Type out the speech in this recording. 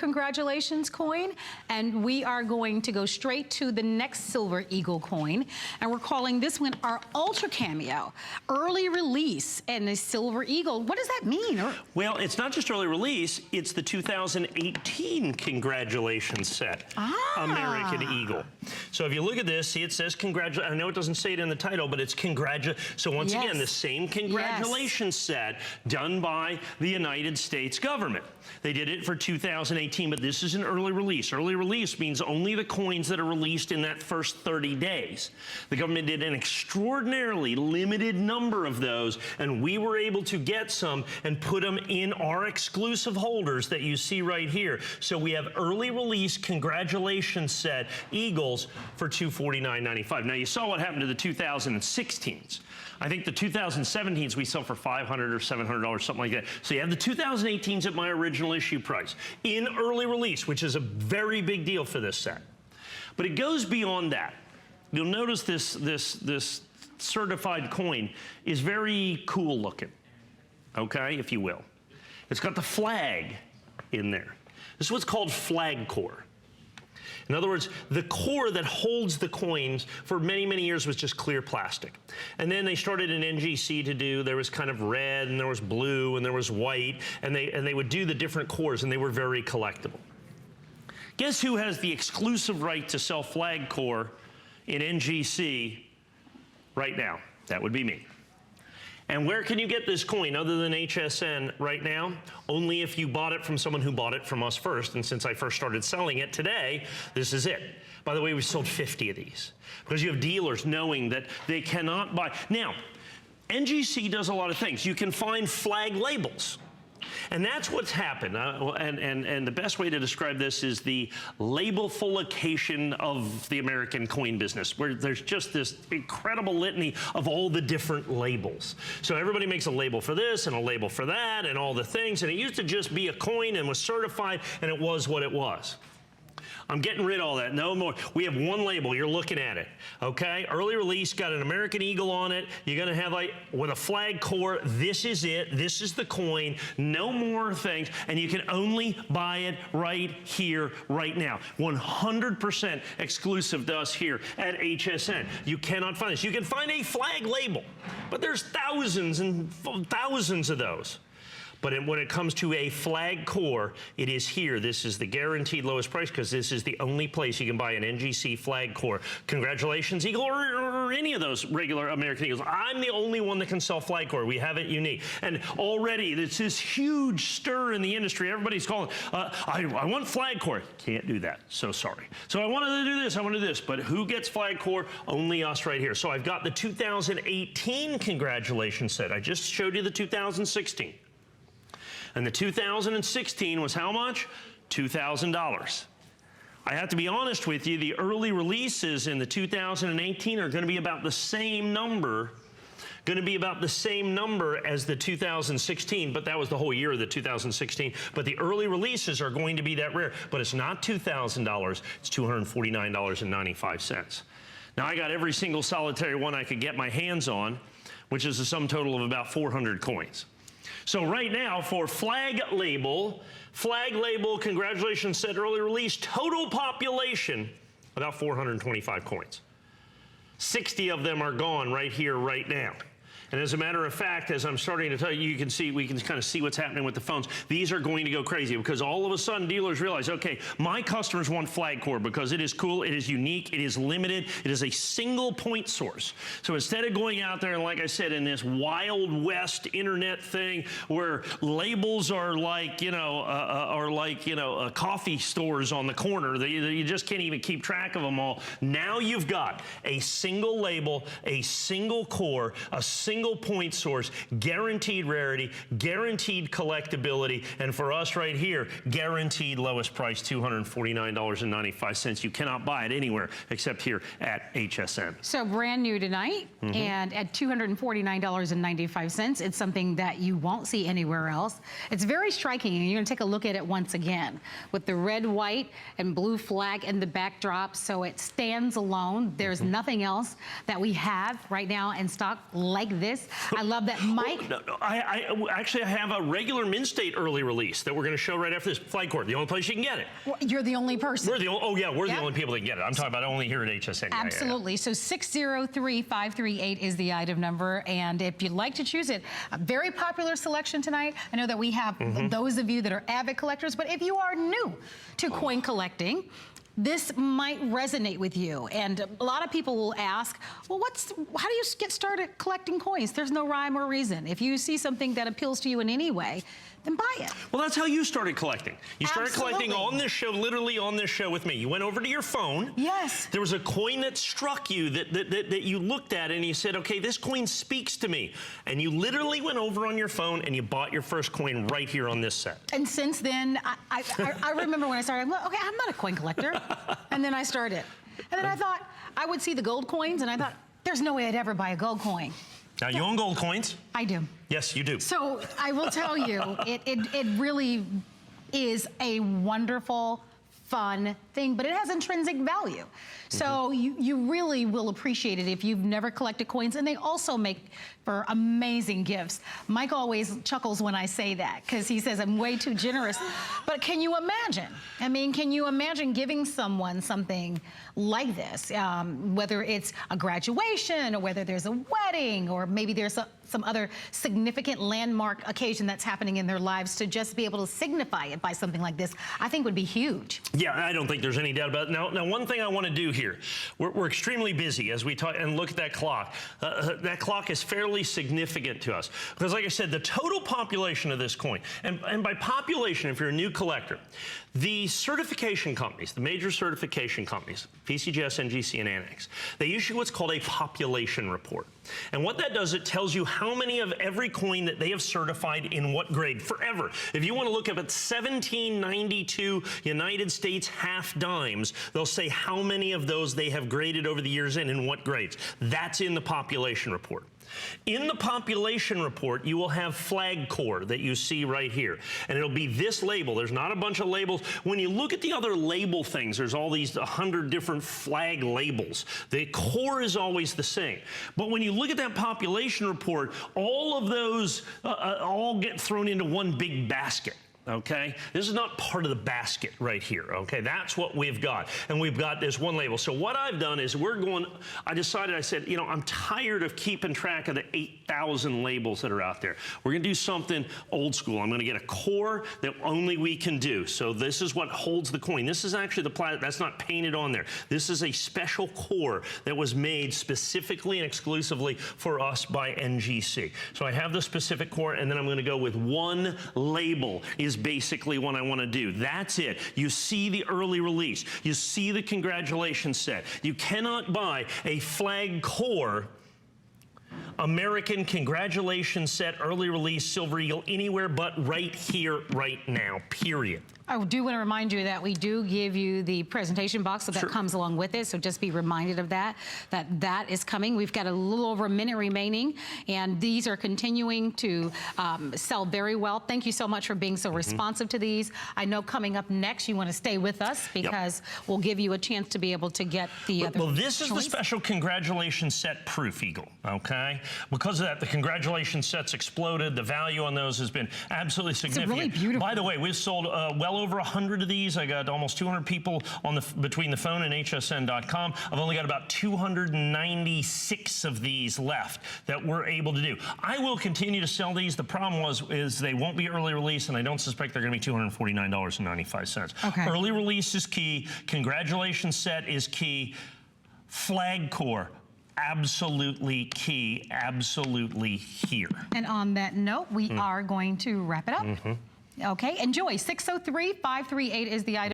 Congratulations coin, and we are going to go straight to the next Silver Eagle coin, and we're calling this one our Ultra Cameo, early release and a Silver Eagle. What does that mean? Well, it's not just early release, it's the 2018 Congratulations set, American Eagle. So if you look at this, see it says congratulations. I know it doesn't say it in the title, but it's So once again, the same congratulations set done by the United States government. They did it for 2018, but this is an early release. Early release means only the coins that are released in that first 30 days. The government did an extraordinarily limited number of those, and we were able to get some and put them in our exclusive holders that you see right here. So we have early release congratulations set Eagles for $249.95. Now you saw what happened to the 2016s. I think the 2017s we sell for $500 or $700, something like that. So you have the 2018s at my original issue price in early release, which is a very big deal for this set. But it goes beyond that. You'll notice this certified coin is very cool looking, okay, if you will. It's got the flag in there. This is what's called flag core. In other words, the core that holds the coins for many, many years was just clear plastic. And then they started an NGC to do, there was kind of red, and there was blue, and there was white, and they would do the different cores, and they were very collectible. Guess who has the exclusive right to sell flag core in NGC right now? That would be me. And where can you get this coin other than HSN right now? Only if you bought it from someone who bought it from us first. And since I first started selling it today, this is it. By the way, we sold 50 of these because you have dealers knowing that they cannot buy. Now, NGC does a lot of things. You can find flag labels. And that's what's happened. And the best way to describe this is the labelfullication of the American coin business, where there's just this incredible litany of all the different labels. So everybody makes a label for this and a label for that and all the things. And it used to just be a coin and was certified, and it was what it was. I'm getting rid of all that. No more. We have one label. You're looking at it. Okay? Early release, got an American Eagle on it. You're going to have like with a flag core. This is it. This is the coin. No more things. And you can only buy it right here, right now. 100% exclusive to us here at HSN. You cannot find this. You can find a flag label, but there's thousands and thousands of those. But when it comes to a flag core, it is here. This is the guaranteed lowest price because this is the only place you can buy an NGC flag core. Congratulations, Eagle, or any of those regular American Eagles. I'm the only one that can sell flag core. We have it unique. And already, it's this huge stir in the industry. Everybody's calling, I want flag core. Can't do that. So sorry. So I wanted to do this. I want to do this. But who gets flag core? Only us right here. So I've got the 2018 congratulations set. I just showed you the 2016. And the 2016 was how much? $2,000. I have to be honest with you, the early releases in the 2018 are going to be about the same number, as the 2016, but that was the whole year of the 2016. But the early releases are going to be that rare. But it's not $2,000, it's $249.95. Now I got every single solitary one I could get my hands on, which is a sum total of about 400 coins. So right now for flag label, congratulations set early release, total population, about 425 coins. 60 of them are gone right here, right now. And as a matter of fact, as I'm starting to tell you, we can kind of see what's happening with the phones. These are going to go crazy because all of a sudden dealers realize, okay, my customers want flag core because it is cool, it is unique, it is limited, it is a single point source. So instead of going out there and, like I said, in this wild west internet thing where labels are like, coffee stores on the corner, you just can't even keep track of them all. Now you've got a single label, a single core, a single point source, guaranteed rarity, guaranteed collectability, and for us right here, guaranteed lowest price, $249.95. You cannot buy it anywhere except here at HSN. So brand new tonight, and at $249.95. It's something that you won't see anywhere else. It's very striking, and you're going to take a look at it once again with the red, white, and blue flag in the backdrop, so it stands alone. There's nothing else that we have right now in stock like this. this. I love that Mike. No, actually, I have a regular Min-State early release that we're going to show right after this. Flag Court, the only place you can get it. You're the only person. We're the only people that can get it. I'm talking about only here at HSN. Absolutely. So 603538 is the item number, and if you'd like to choose it, a very popular selection tonight. I know that we have those of you that are avid collectors, but if you are new to coin collecting, this might resonate with you. And a lot of people will ask, well, how do you get started collecting coins? There's no rhyme or reason. If you see something that appeals to you in any way, then buy it. Well, that's how you started collecting. You started collecting on this show, literally on this show with me. You went over to your phone. Yes. There was a coin that struck you that you looked at and you said, okay, this coin speaks to me. And you literally went over on your phone and you bought your first coin right here on this set. And since then, I remember when I started, well, okay, I'm not a coin collector. And then I started. And then I thought, I would see the gold coins and I thought, there's no way I'd ever buy a gold coin. Now, you own gold coins? I do. Yes, you do. So I will tell you, it really is a wonderful, fun thing, but it has intrinsic value. So you really will appreciate it if you've never collected coins, and they also make for amazing gifts. Mike always chuckles when I say that, because he says I'm way too generous. But can you imagine? I mean, can you imagine giving someone something like this, whether it's a graduation or whether there's a wedding or maybe there's some other significant landmark occasion that's happening in their lives, to just be able to signify it by something like this, I think would be huge. Yeah, I don't think there's any doubt about it. Now one thing I want to do here, we're extremely busy as we talk, and look at that clock. That clock is fairly significant to us, because like I said, the total population of this coin, and by population, if you're a new collector, the certification companies, the major certification companies, PCGS, NGC, and Annex, they issue what's called a population report. And what that does, it tells you how many of every coin that they have certified in what grade forever. If you want to look up at 1792 United States half dimes, they'll say how many of those they have graded over the years and in what grades. That's in the population report. In the population report, you will have flag core that you see right here. And it'll be this label. There's not a bunch of labels. When you look at the other label things, there's all these 100 different flag labels. The core is always the same. But when you look at that population report, all of those all get thrown into one big basket. Okay, this is not part of the basket right here. Okay, that's what we've got, and we've got this one label. So what I've done is I said, you know, I'm tired of keeping track of the 8,000 labels that are out there. We're gonna do something old school. I'm gonna get a core that only we can do. So this is what holds the coin. This is actually the plastic, that's not painted on there. This is a special core that was made specifically and exclusively for us by NGC. So I have the specific core, and then I'm gonna go with one label is basically what I want to do. That's it. You see the early release. You see the congratulations set. You cannot buy a flag core American congratulations set early release Silver Eagle anywhere but right here, right now, period. I do want to remind you that we do give you the presentation box, so that comes along with it. So just be reminded of that is coming. We've got a little over a minute remaining, and these are continuing to sell very well. Thank you so much for being so responsive to these. I know coming up next, you want to stay with us, because we'll give you a chance to be able to get the other. Well, this is the special congratulations set proof Eagle, okay? Because of that, the congratulations sets exploded. The value on those has been absolutely significant. It's really beautiful. By the way, we've sold well over 100 of these. I got almost 200 people on between the phone and hsn.com. I've only got about 296 of these left that we're able to do. I will continue to sell these. The problem is they won't be early release, and I don't suspect they're going to be $249.95. Okay. Early release is key. Congratulations set is key. Flag core, absolutely key, absolutely here. And on that note, we are going to wrap it up. Okay, enjoy. 603-538 is the item.